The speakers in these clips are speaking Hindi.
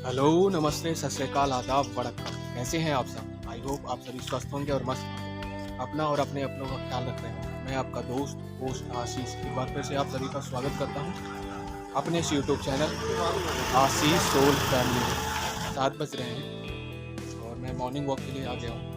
हेलो, नमस्ते, सत श्री अकाल, आदाब, वड़क्कम। कैसे हैं आप सब? आई होप आप सभी स्वस्थ होंगे और मस्त होंगे। अपना और अपने अपनों का ख्याल रख रहे हैं। मैं आपका दोस्त होस्ट आशीष एक बार फिर से आप सभी का स्वागत करता हूं अपने इस यूट्यूब चैनल आशीष सोल फैमिली में। 7 बज रहे हैं और मैं मॉर्निंग वॉक के लिए आ गया हूँ।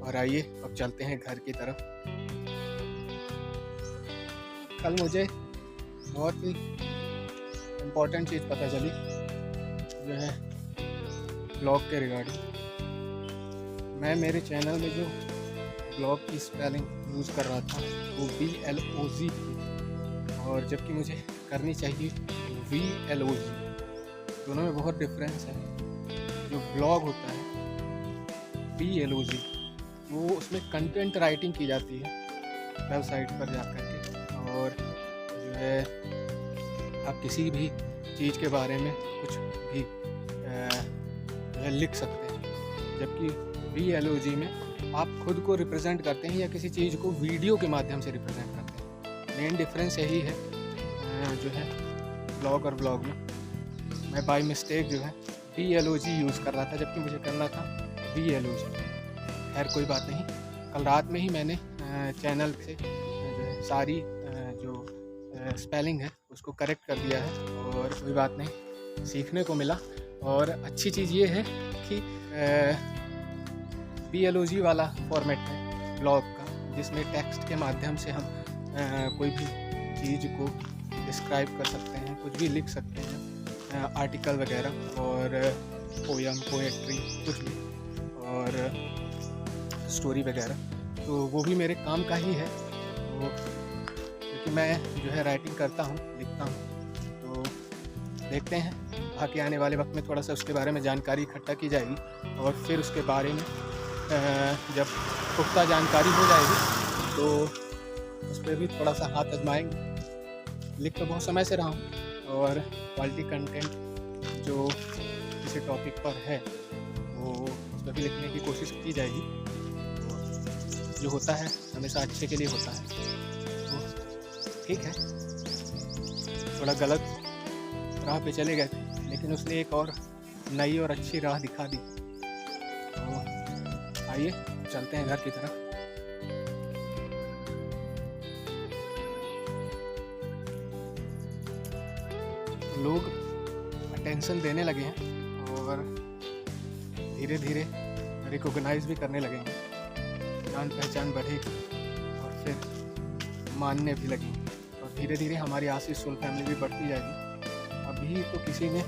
और आइए अब चलते हैं घर की तरफ। कल मुझे बहुत ही इम्पोर्टेंट चीज़ पता चली जो है ब्लॉग के रिगार्डिंग। मैं मेरे चैनल में जो ब्लॉग की स्पेलिंग यूज़ कर रहा था वो BLOG थी, और जबकि मुझे करनी चाहिए VLOG। दोनों में बहुत डिफरेंस है। जो ब्लॉग होता है BLOG वो उसमें कंटेंट राइटिंग की जाती है वेबसाइट पर जा कर के, और जो है आप किसी भी चीज़ के बारे में कुछ भी जो है लिख सकते हैं। जबकि VLOG में आप खुद को रिप्रेजेंट करते हैं या किसी चीज़ को वीडियो के माध्यम से रिप्रेजेंट करते हैं। मेन डिफरेंस यही है जो है ब्लॉग और ब्लॉग में। मैं बाय मिस्टेक जो है BLOG यूज़ कर रहा था, जबकि मुझे करना था VLOG। खैर कोई बात नहीं, कल रात में ही मैंने चैनल से जो है सारी जो स्पेलिंग है उसको करेक्ट कर दिया है, और कोई बात नहीं, सीखने को मिला। और अच्छी चीज़ ये है कि BLOG वाला फॉर्मेट है ब्लॉग का, जिसमें टेक्स्ट के माध्यम से हम कोई भी चीज़ को डिस्क्राइब कर सकते हैं, कुछ भी लिख सकते हैं, आर्टिकल वगैरह और पोयम, पोएट्री, कुछ भी, और स्टोरी वगैरह। तो वो भी मेरे काम का ही है। तो क्योंकि मैं जो है राइटिंग करता हूँ, लिखता हूँ, तो देखते हैं आगे आने वाले वक्त में थोड़ा सा उसके बारे में जानकारी इकट्ठा की जाएगी, और फिर उसके बारे में जब पुख्ता जानकारी हो जाएगी तो उस पर भी थोड़ा सा हाथ आजमाएंगे। लिख तो बहुत समय से रहा हूँ, और क्वालिटी कंटेंट जो किसी टॉपिक पर है वो उस पर भी लिखने की कोशिश की जाएगी। जो होता है हमेशा अच्छे के लिए होता है, तो ठीक है। थोड़ा गलत राह पे चले गए थे, लेकिन उसने एक और नई और अच्छी राह दिखा दी। तो आइए चलते हैं घर की तरफ। लोग अटेंशन देने लगे हैं और धीरे धीरे रिकॉग्नाइज भी करने लगे हैं। जान पहचान बढ़ेगी और फिर मानने भी लगेंगे, और धीरे धीरे हमारी आशीष सोल फैमिली भी बढ़ती जाएगी। अभी तो किसी ने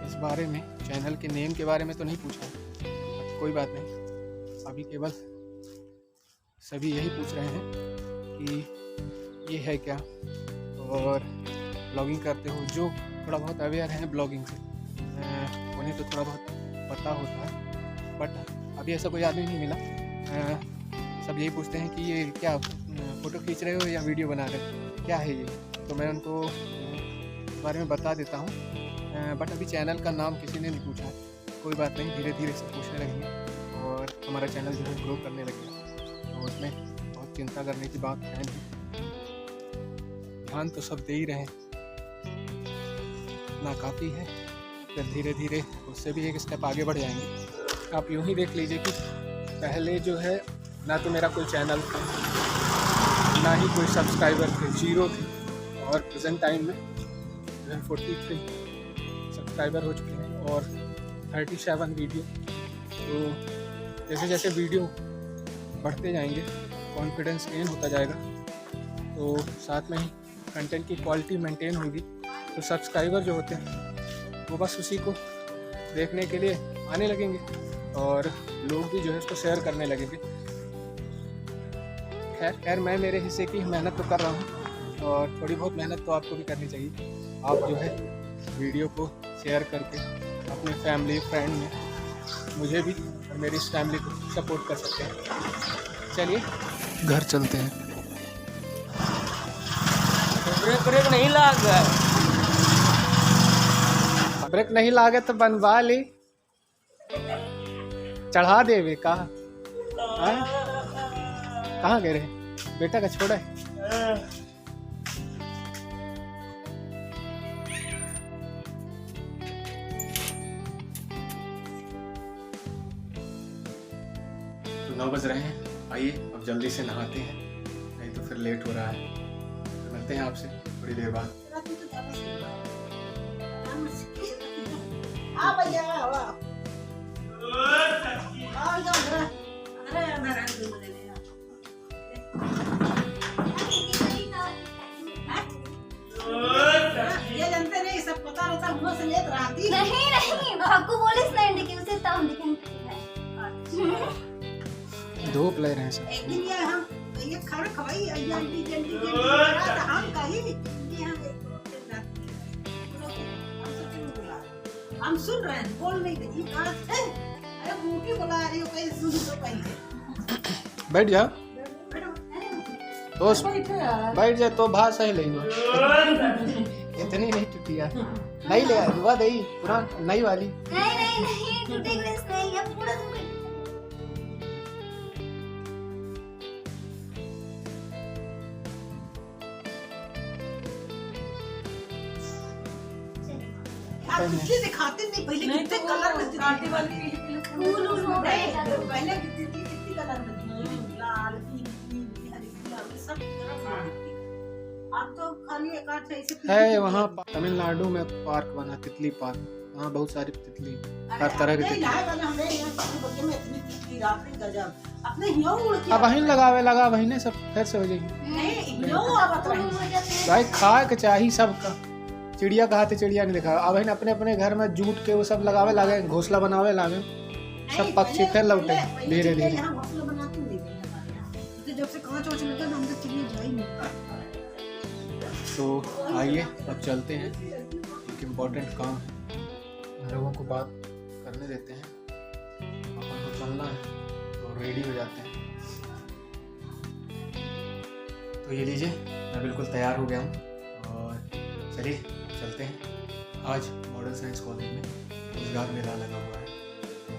इस बारे में, चैनल के नेम के बारे में तो नहीं पूछा, कोई बात नहीं। अभी केवल सभी यही पूछ रहे हैं कि ये है क्या, और ब्लॉगिंग करते हो। जो थोड़ा बहुत अवेयर हैं ब्लॉगिंग से, उन्हें तो थोड़ा बहुत पता होता है, बट अभी ऐसा कोई आदमी नहीं मिला। सब यही पूछते हैं कि ये क्या फ़ोटो खींच रहे हो या वीडियो बना रहे हो, क्या है ये। तो मैं उनको इस बारे में बता देता हूँ, बट अभी चैनल का नाम किसी ने नहीं पूछा है। कोई बात नहीं, धीरे धीरे सब पूछने लगेंगे और हमारा चैनल जो है ग्रो करने लगेगा। तो उसमें बहुत चिंता करने की बात है नहीं। ध्यान तो सब दे ही रहे हैं, इतना काफ़ी है। फिर धीरे धीरे उससे भी एक स्टेप आगे बढ़ जाएंगे। आप यूँ ही देख लीजिए कि पहले जो है ना तो मेरा कोई चैनल था, ना ही कोई सब्सक्राइबर थे, 0 थे, और प्रेजेंट टाइम में 43 सब्सक्राइबर हो चुके हैं और 37 वीडियो। तो जैसे जैसे वीडियो बढ़ते जाएंगे, कॉन्फिडेंस गेन होता जाएगा, तो साथ में ही कंटेंट की क्वालिटी मेंटेन होगी। तो सब्सक्राइबर जो होते हैं वो बस उसी को देखने के लिए आने लगेंगे, और लोग भी जो है उसको शेयर करने लगेंगे। खैर मैं मेरे हिस्से की मेहनत तो कर रहा हूँ, और थोड़ी बहुत मेहनत तो आपको भी करनी चाहिए। आप जो है वीडियो को शेयर करके अपने फैमिली फ्रेंड में मुझे भी और मेरी इस फैमिली को सपोर्ट कर सकते हैं। चलिए घर चलते हैं। ब्रेक नहीं लगा, ब्रेक नहीं लागे तो बनवा ली, चढ़ा देवे का। हाँ? कहाँ गए रहे? बेटा का छोड़ा है? तो 9 बज रहे हैं। आइए अब जल्दी से नहाते हैं, नहीं तो फिर लेट हो रहा है। तो मिलते हैं आपसे थोड़ी देर बाद। ये जानते नहीं, सब पता रहता मुंह से लेत रहती। नहीं नहीं, आपको बोले नहीं कि उसे तब दिखाएंगे। दो प्लेयर हैं सब। एक दिन ये हम ये खाना खवाई जल्दी जल्दी जल्दी हम कहीं ये हम सुन रहे हैं, बोल नहीं रही। कहाँ है? अरे बूटी बुला रही हो, कहीं सुन तो पहले बैठ जा दोस्त, बैठ जा तो भाषा ही लेंगे। इतनी नहीं टूटिया, नहीं ले दुआ दही पुरान नई वाली। नहीं नहीं नहीं, टूटे ग्लास नहीं है पूरा। तुम आप कितने दिखाते नहीं, पहले कितने कलर में दिखाते वाली फूल हो गए। पहले कितनी कलर में थी, लाल पीली हरी गुलाबी सब कलर में। अब तो खाली एक आठ ऐसे है वहाँ तमिलनाडु में पार्क बना, तितली पार्क। वहाँ बहुत सारी तितली, हर तरह के तितली। अब वहीं लगावे लगा वहीं ने सब फिर से हो जाएगी। भाई खाए के चाहिए सबका। चिड़िया कहा थे, चिड़िया नहीं दिखा। अब अपने अपने घर में जूट के वो सब लगावे लागे, घोंसला बनावे लागे, सब पक्षी फिर लौटे धीरे धीरे। तो आइए अब चलते हैं, एक इम्पोर्टेंट काम है, लोगों को बात करने देते हैं। अपन को चलना है तो रेडी हो जाते हैं। तो ये लीजिए, मैं बिल्कुल तैयार हो गया हूँ और चलिए चलते हैं। आज मॉडल साइंस कॉलेज में रोजगार मेला लगा हुआ है, तो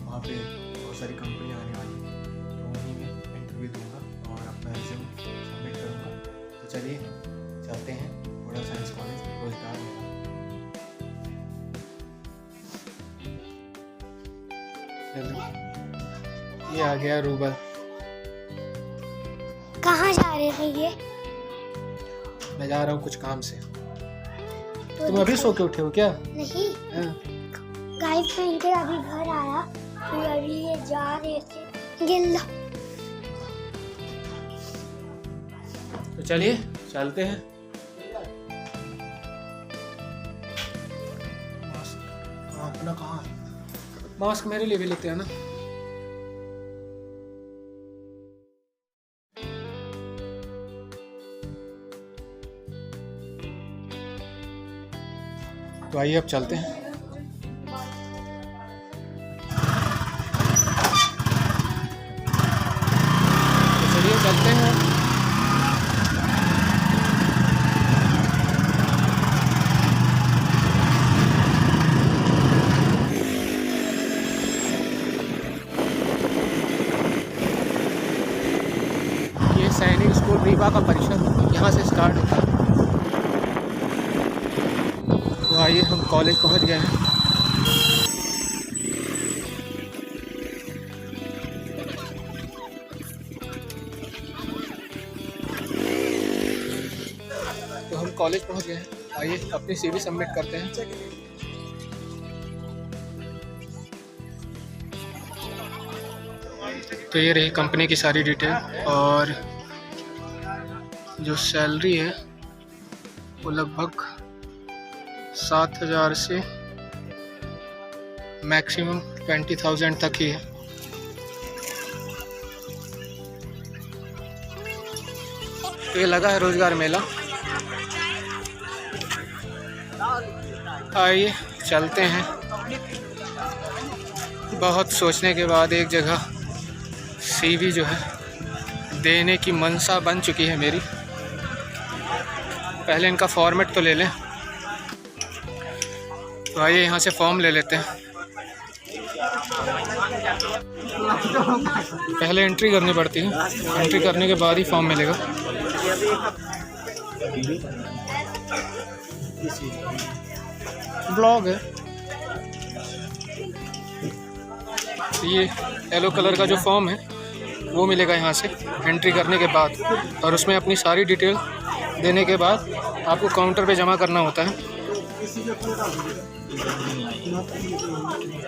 वहाँ पे बहुत सारी कंपनियाँ आने वाली हैं, तो वहीं में इंटरव्यू दूंगा और अपना रिज्यूम सबमिट करूँगा। तो चलिए चलते हैं मॉडल साइंस कॉलेज रोजगार मेला। ये आ गया रूबल। कहाँ जा रहे हैं ये? मैं जा रहा हूँ कुछ काम से। तुम अभी सो के उठे हो क्या? नहीं गाइस, मैं इनके अभी घर आया, फिर अभी ये जा रहे थे गिल्ला। तो चलिए चलते हैं। अपना कहाँ है? मास्क मेरे लिए भी लेते हैं ना। तो आइए अब चलते हैं। तो चलिए चलते हैं। ये सैनिक स्कूल रीवा का परिसर यहाँ से स्टार्ट होता है। तो आइए हम कॉलेज पहुँच गए हैं। तो हम कॉलेज पहुँच गए हैं। आइए अपनी CV सबमिट करते हैं। तो ये रही कंपनी की सारी डिटेल और जो सैलरी है वो लगभग 7,000 से मैक्सिमम 20,000 तक ही है। तो ये लगा है रोजगार मेला। आइए चलते हैं। बहुत सोचने के बाद एक जगह CV जो है देने की मनसा बन चुकी है मेरी। पहले इनका फॉर्मेट तो ले लें। तो आइए यहाँ से फॉर्म ले लेते हैं। पहले एंट्री करनी पड़ती है, एंट्री करने के बाद ही फॉर्म मिलेगा। ब्लॉग है ये। येलो कलर का जो फॉर्म है वो मिलेगा यहाँ से एंट्री करने के बाद, और उसमें अपनी सारी डिटेल देने के बाद आपको काउंटर पे जमा करना होता है।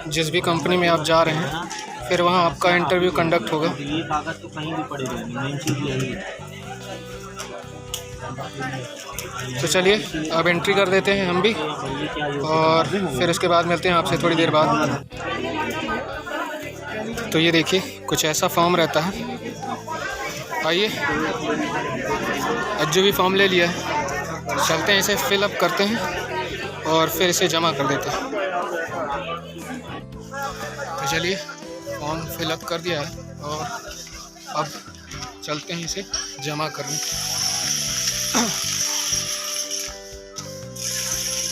जिस भी कंपनी में आप जा रहे हैं, फिर वहाँ आपका इंटरव्यू कंडक्ट होगा। ये कागज तो कहीं भी पड़ेगा, मेन चीज़ यही है। तो चलिए अब एंट्री कर देते हैं हम भी, और फिर उसके बाद मिलते हैं आपसे थोड़ी देर बाद। तो ये देखिए कुछ ऐसा फॉर्म रहता है। आइए, अज्जू भी फॉर्म ले लिया है, चलते हैं इसे फिलअप करते हैं और फिर इसे जमा कर देते हैं। तो चलिए फॉर्म फिलअप कर दिया है और अब चलते हैं इसे जमा करने।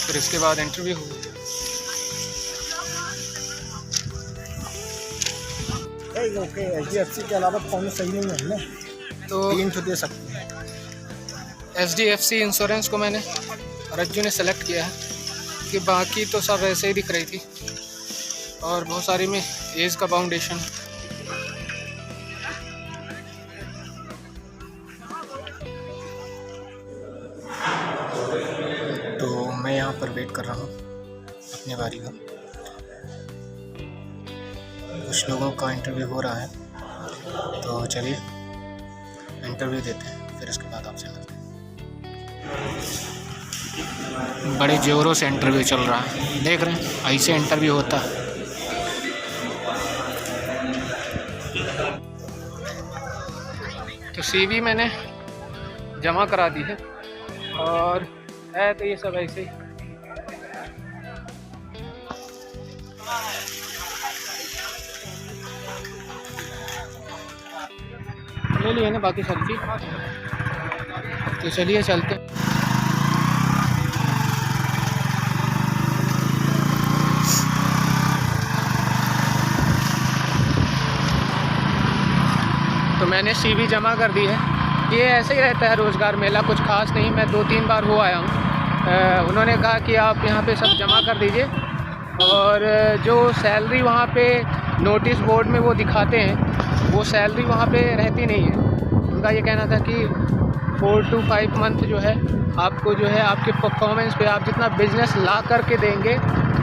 फिर इसके बाद इंटरव्यू होगा। HDFC के अलावा फॉर्म सही नहीं है ना, तो 3 तो दे सकते हैं। HDFC इंश्योरेंस को मैंने रज्जू ने सेलेक्ट किया है कि बाकी तो सब ऐसे ही दिख रही थी, और बहुत सारी में एज का बाउंडेशन। तो मैं यहाँ पर वेट कर रहा हूँ अपने बारी का। कुछ लोगों का इंटरव्यू हो रहा है, तो चलिए इंटरव्यू देते हैं, फिर उसके बाद आपसे मिलते हैं। बड़े जोरों से इंटरव्यू चल रहा है, देख रहे हैं ऐसे इंटरव्यू होता है। तो CV मैंने जमा करा दी है, और है तो ये सब ऐसे ही। ले लिए ना बाकी सब चीज़। तो चलिए चलते। तो मैंने CV जमा कर दी है। ये ऐसे ही रहता है रोज़गार मेला, कुछ खास नहीं। मैं 2-3 बार हो आया हूँ। उन्होंने कहा कि आप यहाँ पे सब जमा कर दीजिए, और जो सैलरी वहाँ पे नोटिस बोर्ड में वो दिखाते हैं, वो सैलरी वहाँ पे रहती नहीं है। उनका ये कहना था कि 4 to 5 मंथ जो है आपको जो है आपके परफॉर्मेंस पे, आप जितना बिजनेस ला करके देंगे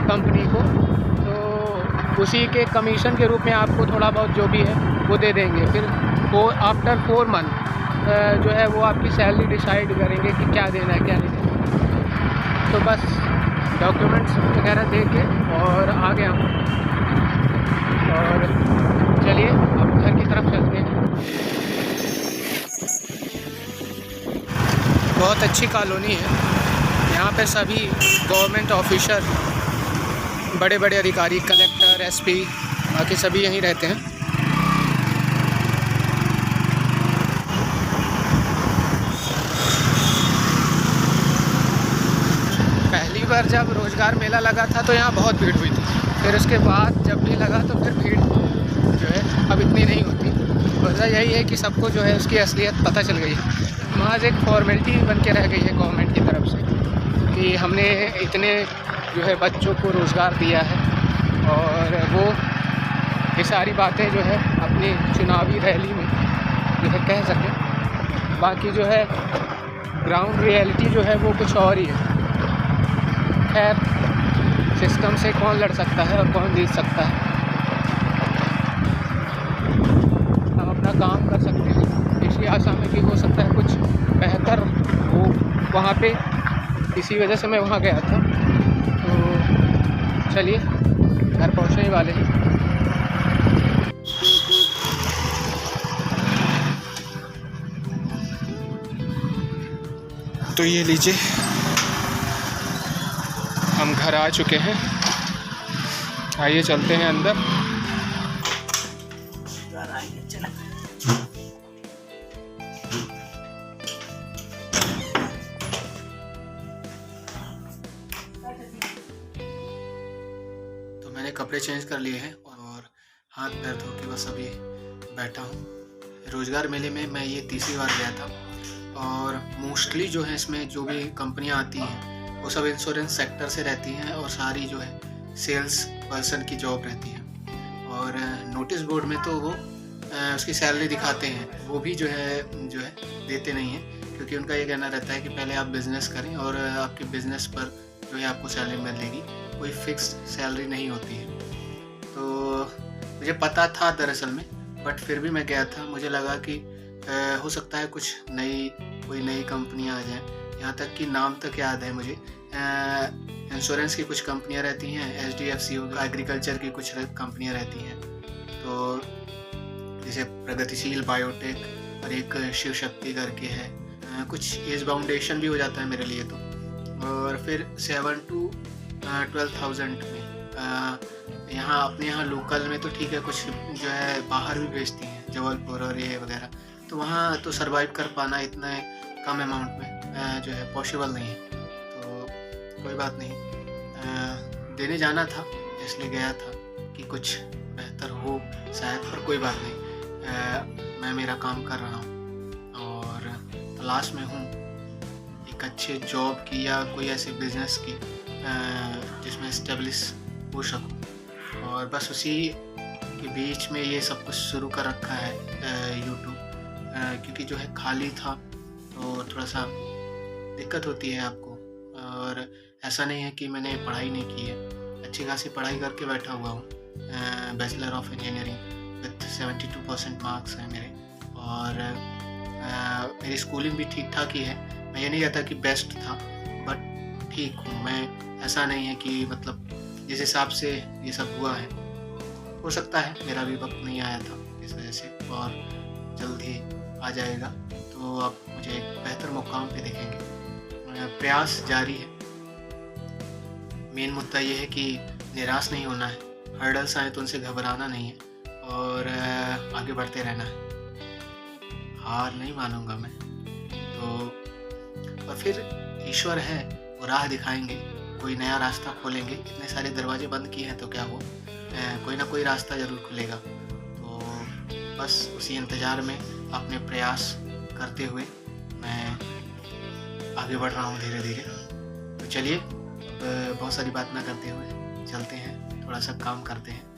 कंपनी को, तो उसी के कमीशन के रूप में आपको थोड़ा बहुत जो भी है वो दे देंगे। फिर वो आफ्टर 4 मंथ जो है वो आपकी सैलरी डिसाइड करेंगे कि क्या देना है क्या नहीं देना। तो बस डॉक्यूमेंट्स वगैरह दे के और आ गया हूँ, और चलिए अब घर की तरफ चलते हैं। बहुत अच्छी कॉलोनी है, यहाँ पे सभी गवर्नमेंट ऑफिसर, बड़े बड़े अधिकारी, कलेक्टर, SP, बाकी सभी यहीं रहते हैं। पहली बार जब रोज़गार मेला लगा था तो यहाँ बहुत भीड़ हुई थी, फिर उसके बाद जब भी लगा तो फिर भीड़ जो है अब इतनी नहीं होती। वजह यही है कि सबको जो है उसकी असलियत पता चल गई है। महज एक फॉर्मेलिटी बन के रह गई है गवर्नमेंट की तरफ से कि हमने इतने जो है बच्चों को रोज़गार दिया है, और वो ये सारी बातें जो है अपनी चुनावी रैली में जो है कह सकें। बाकी जो है ग्राउंड रियलिटी जो है वो कुछ और ही है। खैर, सिस्टम से कौन लड़ सकता है और कौन जीत सकता है। हम अपना काम कर सकते हैं, इसी आशा में कि हो सकता है कुछ बेहतर हो वहाँ पे। इसी वजह से मैं वहाँ गया था। तो चलिए घर पहुँचने वाले हैं। तो ये लीजिए, हम घर आ चुके हैं। आइए चलते हैं अंदर। तो मैंने कपड़े चेंज कर लिए हैं हाथ पैर धो के बस अभी बैठा हूँ। रोज़गार मेले में मैं ये तीसरी बार गया था और मोस्टली जो है इसमें जो भी कंपनियाँ आती हैं वो सब इंश्योरेंस सेक्टर से रहती हैं और सारी जो है सेल्स पर्सन की जॉब रहती है। और नोटिस बोर्ड में तो वो उसकी सैलरी दिखाते हैं, वो भी जो है देते नहीं हैं, क्योंकि उनका ये कहना रहता है कि पहले आप बिज़नेस करें और आपके बिज़नेस पर जो है आपको सैलरी मिलेगी, कोई फिक्स सैलरी नहीं होती है। तो मुझे पता था दरअसल में, बट फिर भी मैं गया था। मुझे लगा कि हो सकता है कुछ कोई नई कंपनियां आ जाएं। यहाँ तक कि नाम तक याद है मुझे। इंश्योरेंस की कुछ कंपनियां रहती हैं, HDFC होगा, एग्रीकल्चर की कुछ कंपनियां रहती हैं, तो जैसे प्रगतिशील बायोटेक और एक शिव शक्ति करके है, कुछ एज बाउंडेशन भी हो जाता है मेरे लिए तो। और फिर 7 to 12,000 में यहाँ अपने यहाँ लोकल में तो ठीक है, कुछ जो है बाहर भी भेजती हैं, जबलपुर और ये वगैरह, तो वहाँ तो सरवाइव कर पाना इतना कम अमाउंट में जो है पॉसिबल नहीं है। तो कोई बात नहीं, देने जाना था इसलिए गया था कि कुछ बेहतर हो शायद, पर कोई बात नहीं। मैं मेरा काम कर रहा हूँ और तलाश में हूँ एक अच्छे जॉब की या कोई ऐसे बिजनेस की जिसमें स्टेब्लिश हो सकूँ, और बस उसी के बीच में ये सब कुछ शुरू कर रखा है यूट्यूब, क्योंकि जो है खाली था तो थोड़ा सा दिक्कत होती है आपको। और ऐसा नहीं है कि मैंने पढ़ाई नहीं की है, अच्छी खासी पढ़ाई करके बैठा हुआ हूँ। Bachelor of engineering with 72% marks हैं मेरे, और मेरी स्कूलिंग भी ठीक ठाक ही है। मैं ये नहीं कहता कि बेस्ट था, बट ठीक हूँ मैं। ऐसा नहीं है कि मतलब जिस हिसाब से ये सब हुआ है, हो सकता है मेरा भी वक्त नहीं आया था इस वजह से, और जल्द ही आ जाएगा, तो आप मुझे एक बेहतर मुकाम पे देखेंगे। प्रयास जारी है। मेन मुद्दा ये है कि निराश नहीं होना है, हर्डल्स आए तो उनसे घबराना नहीं है और आगे बढ़ते रहना है। हार नहीं मानूंगा मैं तो। और फिर ईश्वर है, वो राह दिखाएंगे, कोई नया रास्ता खोलेंगे। इतने सारे दरवाजे बंद किए हैं तो क्या हुआ, कोई ना कोई रास्ता ज़रूर खुलेगा। तो बस उसी इंतज़ार में अपने प्रयास करते हुए मैं आगे बढ़ रहा हूँ धीरे धीरे। तो चलिए, बहुत सारी बात ना करते हुए चलते हैं, थोड़ा सा काम करते हैं।